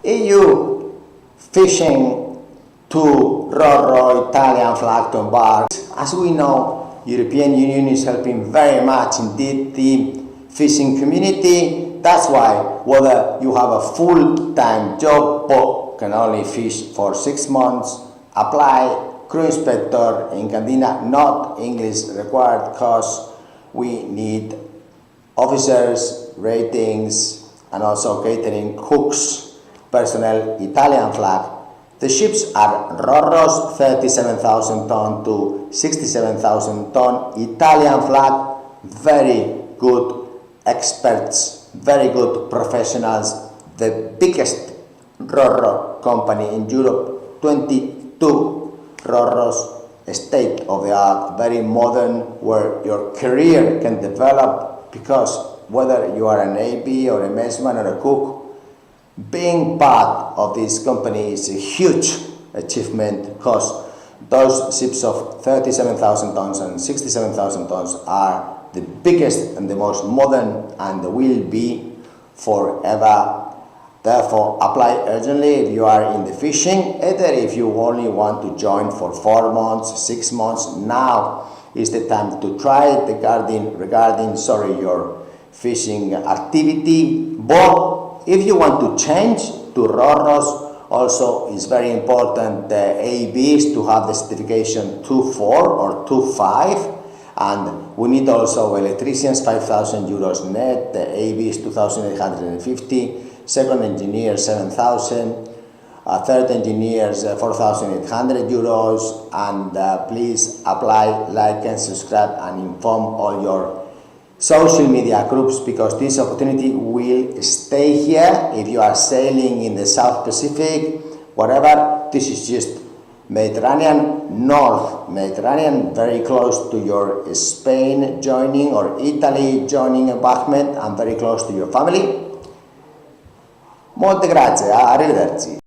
EU fishing to Roro Italian flag to Embark. As we know, European Union is helping very much indeed the fishing community. That's why whether you have a full-time job but can only fish for 6 months, apply crew inspector in Candina, not English required, because we need officers, ratings, and also catering, cooks, personnel, Italian flag. The ships are Roro's 37,000 ton to 67,000 ton, Italian flag, very good experts, very good professionals, the biggest Roro company in Europe, 22 Roro's, state of the art, very modern, where your career can develop, because whether you are an AB or a messman or a cook, being part of this company is a huge achievement, because those ships of 37,000 tons and 67,000 tons are the biggest and the most modern and will be forever. Therefore, apply urgently if you are in the fishing, either if you only want to join for 4 months, 6 months. Now is the time to try it regarding your fishing activity. But if you want to change to Roros, also is very important the ABs to have the certification 2.4 or 2.5, and we need also electricians 5,000 euros net, the ABs 2,850, second engineer 7,000, third engineers 4,800 euros, and please apply, like and subscribe and inform all your social media groups, because this opportunity will stay here. If you are sailing in the South Pacific, whatever, this is just Mediterranean, North Mediterranean, very close to your Spain joining or Italy joining embarkment, and very close to your family. Molte grazie, arrivederci.